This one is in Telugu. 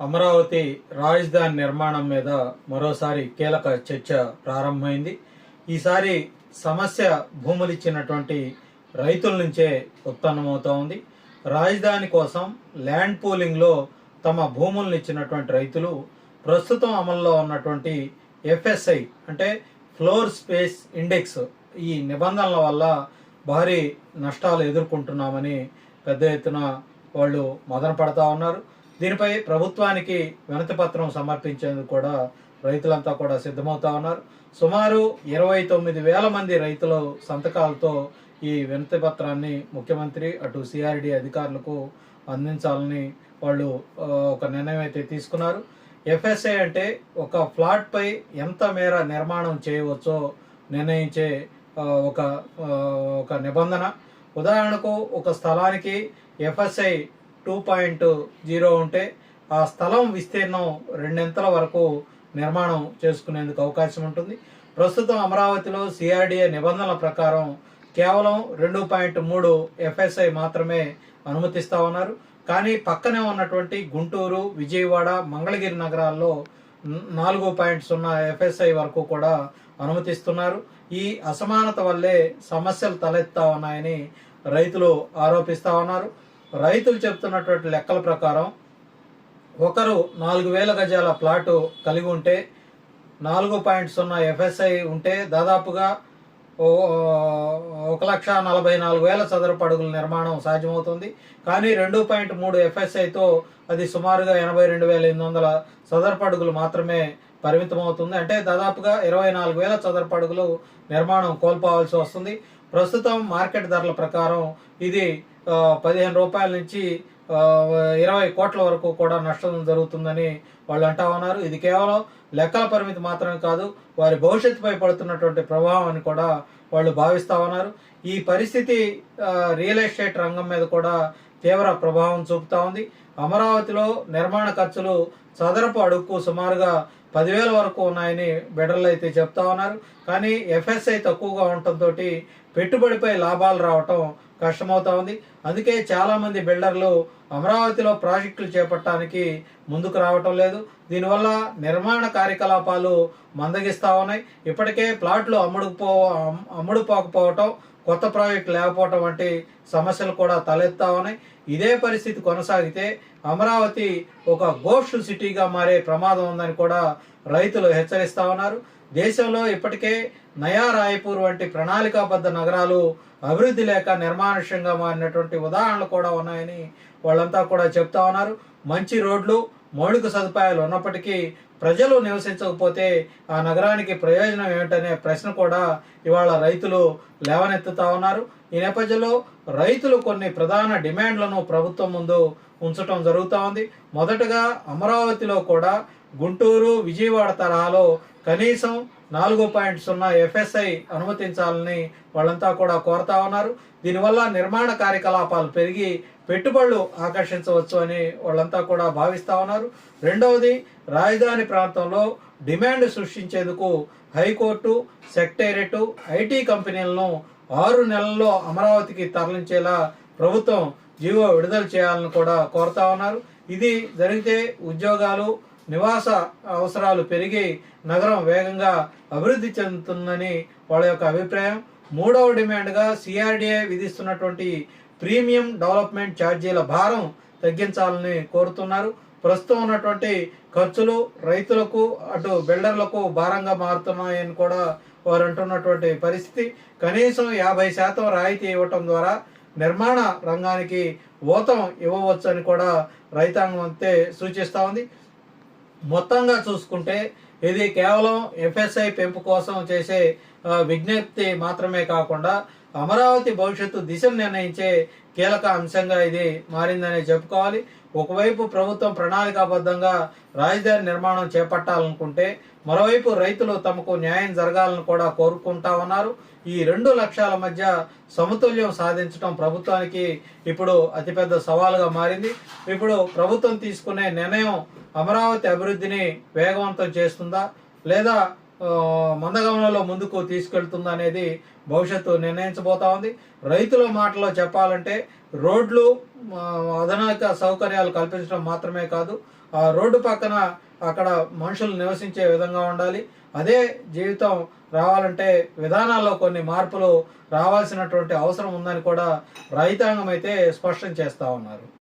అమరావతి రాజధాని నిర్మాణం మీద మరోసారి కీలక చర్చ ప్రారంభమైంది. ఈసారి సమస్య భూములు ఇచ్చినటువంటి రైతుల నుంచే ఉత్పన్నమవుతూ ఉంది. రాజధాని కోసం ల్యాండ్ పూలింగ్లో తమ భూములను ఇచ్చినటువంటి రైతులు ప్రస్తుతం అమల్లో ఉన్నటువంటి ఎఫ్ఎస్ఐ అంటే ఫ్లోర్ స్పేస్ ఇండెక్స్ ఈ నిబంధనల వల్ల భారీ నష్టాలు ఎదుర్కొంటున్నామని పెద్ద ఎత్తున వాళ్ళు మదన పడతా ఉన్నారు. దీనిపై ప్రభుత్వానికి వినతి పత్రం సమర్పించేందుకు కూడా రైతులంతా కూడా సిద్ధమవుతా ఉన్నారు. సుమారు 29,000 మంది రైతుల సంతకాలతో ఈ వినతి పత్రాన్ని ముఖ్యమంత్రి అటు సిఆర్డి అధికారులకు అందించాలని వాళ్ళు ఒక నిర్ణయం అయితే తీసుకున్నారు. ఎఫ్ఎస్ఐ అంటే ఒక ఫ్లాట్పై ఎంత మేర నిర్మాణం చేయవచ్చో నిర్ణయించే ఒక నిబంధన. ఉదాహరణకు ఒక స్థలానికి ఎఫ్ఎస్ఐ 2.0 ఉంటే ఆ స్థలం విస్తీర్ణం 2 వరకు నిర్మాణం చేసుకునేందుకు అవకాశం ఉంటుంది. ప్రస్తుతం అమరావతిలో సిఆర్డిఏ నిబంధనల ప్రకారం కేవలం 2.3 ఎఫ్ఎస్ఐ మాత్రమే అనుమతిస్తూ ఉన్నారు. కానీ పక్కనే ఉన్నటువంటి గుంటూరు, విజయవాడ, మంగళగిరి నగరాల్లో 4.0 ఎఫ్ఎస్ఐ వరకు కూడా అనుమతిస్తున్నారు. ఈ అసమానత వల్లే సమస్యలు తలెత్తా ఉన్నాయని రైతులు ఆరోపిస్తూ ఉన్నారు. రైతులు చెప్తున్నటువంటి లెక్కల ప్రకారం ఒకరు 4,000 గజాల ప్లాటు కలిగి ఉంటే 4.0 ఎఫ్ఎస్ఐ ఉంటే దాదాపుగా 1,44,000 చదరపు అడుగుల నిర్మాణం సాధ్యమవుతుంది. కానీ 2.3 ఎఫ్ఎస్ఐతో అది సుమారుగా 82,800 చదరపు అడుగులు మాత్రమే పరిమితం అవుతుంది. అంటే దాదాపుగా 24,000 చదరపు అడుగులు నిర్మాణం కోల్పోవాల్సి వస్తుంది. ప్రస్తుతం మార్కెట్ ధరల ప్రకారం ఇది 15 రూపాయల నుంచి 20 కోట్ల వరకు కూడా నష్టం జరుగుతుందని వాళ్ళు అంటా ఉన్నారు. ఇది కేవలం లెక్కల పరిమితి మాత్రమే కాదు, వారి భవిష్యత్తుపై పడుతున్నటువంటి ప్రభావం అని కూడా వాళ్ళు భావిస్తూ ఉన్నారు. ఈ పరిస్థితి రియల్ ఎస్టేట్ రంగం మీద కూడా తీవ్ర ప్రభావం చూపుతా ఉంది. అమరావతిలో నిర్మాణ ఖర్చులు చదరపు అడుగుకు సుమారుగా 10,000 వరకు ఉన్నాయని బిల్డర్లు అయితే చెప్తా ఉన్నారు. కానీ ఎఫ్ఎస్ఐ తక్కువగా ఉండటంతో పెట్టుబడిపై లాభాలు రావటం కష్టమవుతా ఉంది. అందుకే చాలామంది బిల్డర్లు అమరావతిలో ప్రాజెక్టులు చేపట్టడానికి ముందుకు రావటం లేదు. దీనివల్ల నిర్మాణ కార్యకలాపాలు మందగిస్తూ ఉన్నాయి. ఇప్పటికే ప్లాట్లు అమ్ముడుపోకపోవటం, కొత్త ప్రాజెక్టు లేకపోవటం వంటి సమస్యలు కూడా తలెత్తా ఉన్నాయి. ఇదే పరిస్థితి కొనసాగితే అమరావతి ఒక గోస్ట్ సిటీగా మారే ప్రమాదం ఉందని కూడా రైతులు హెచ్చరిస్తా ఉన్నారు. దేశంలో ఇప్పటికే నయా రాయపూర్ వంటి ప్రణాళికాబద్ధ నగరాలు అభివృద్ధి లేక నిర్మానుష్యంగా మారినటువంటి ఉదాహరణలు కూడా ఉన్నాయని వాళ్ళంతా కూడా చెప్తా ఉన్నారు. మంచి రోడ్లు, మౌలిక సదుపాయాలు ఉన్నప్పటికీ ప్రజలు నివసించకపోతే ఆ నగరానికి ప్రయోజనం ఏమిటనే ప్రశ్న కూడా ఇవాళ రైతులు లేవనెత్తుతా ఉన్నారు. ఈ నేపథ్యంలో రైతులు కొన్ని ప్రధాన డిమాండ్లను ప్రభుత్వం ముందు ఉంచడం జరుగుతూ ఉంది. మొదటగా అమరావతిలో కూడా గుంటూరు, విజయవాడ తరహాలో కనీసం 4.0 ఎఫ్ఎస్ఐ అనుమతించాలని వాళ్ళంతా కూడా కోరుతా ఉన్నారు. దీనివల్ల నిర్మాణ కార్యకలాపాలు పెరిగి పెట్టుబడులు ఆకర్షించవచ్చు అని వాళ్ళంతా కూడా భావిస్తా ఉన్నారు. రెండవది, రాజధాని ప్రాంతంలో డిమాండ్ సృష్టించేందుకు హైకోర్టు, సెక్రటేరియట్, ఐటీ కంపెనీలను 6 నెలల్లో అమరావతికి తరలించేలా ప్రభుత్వం జీవో విడుదల చేయాలని కూడా కోరుతా ఉన్నారు. ఇది జరిగితే ఉద్యోగాలు, నివాస అవసరాలు పెరిగి నగరం వేగంగా అభివృద్ధి చెందుతుందని వాళ్ళ యొక్క అభిప్రాయం. మూడవ డిమాండ్గా సిఆర్డిఏ విధిస్తున్నటువంటి ప్రీమియం డెవలప్మెంట్ ఛార్జీల భారం తగ్గించాలని కోరుతున్నారు. ప్రస్తుతం ఉన్నటువంటి ఖర్చులు రైతులకు అటు బిల్డర్లకు భారంగా మారుతున్నాయని కూడా వారు అంటున్నటువంటి పరిస్థితి. కనీసం 50% రాయితీ ఇవ్వటం ద్వారా నిర్మాణ రంగానికి ఊతం ఇవ్వవచ్చు అని కూడా రైతాంగం అంతే సూచిస్తూ ఉంది. మొత్తంగా చూసుకుంటే ఇది కేవలం ఎఫ్ఎస్ఐ పెంపు కోసం చేసే విజ్ఞప్తి మాత్రమే కాకుండా అమరావతి భవిష్యత్తు దిశను నిర్ణయించే కీలక అంశంగా ఇది మారిందనే చెప్పుకోవాలి. ఒకవైపు ప్రభుత్వం ప్రణాళికాబద్ధంగా రాజధాని నిర్మాణం చేపట్టాలనుకుంటే, మరోవైపు రైతులు తమకు న్యాయం జరగాలని కూడా కోరుకుంటా ఉన్నారు. ఈ 2 లక్ష్యాల మధ్య సమతుల్యం సాధించడం ప్రభుత్వానికి ఇప్పుడు అతిపెద్ద సవాలుగా మారింది. ఇప్పుడు ప్రభుత్వం తీసుకునే నిర్ణయం అమరావతి అభివృద్ధిని వేగవంతం చేస్తుందా లేదా మందగమనంలో ముందుకు తీసుకెళ్తుందా అనేది భవిష్యత్తు నిర్ణయించబోతా ఉంది. రైతుల మాటలో చెప్పాలంటే రోడ్లు, అదనక సౌకర్యాలు కల్పించడం మాత్రమే కాదు, ఆ రోడ్డు పక్కన అక్కడ మనుషులు నివసించే విధంగా ఉండాలి. అదే జీవితం రావాలంటే విధానాల్లో కొన్ని మార్పులు రావాల్సినటువంటి అవసరం ఉందని కూడా రైతాంగం అయితే స్పష్టం చేస్తా ఉన్నారు.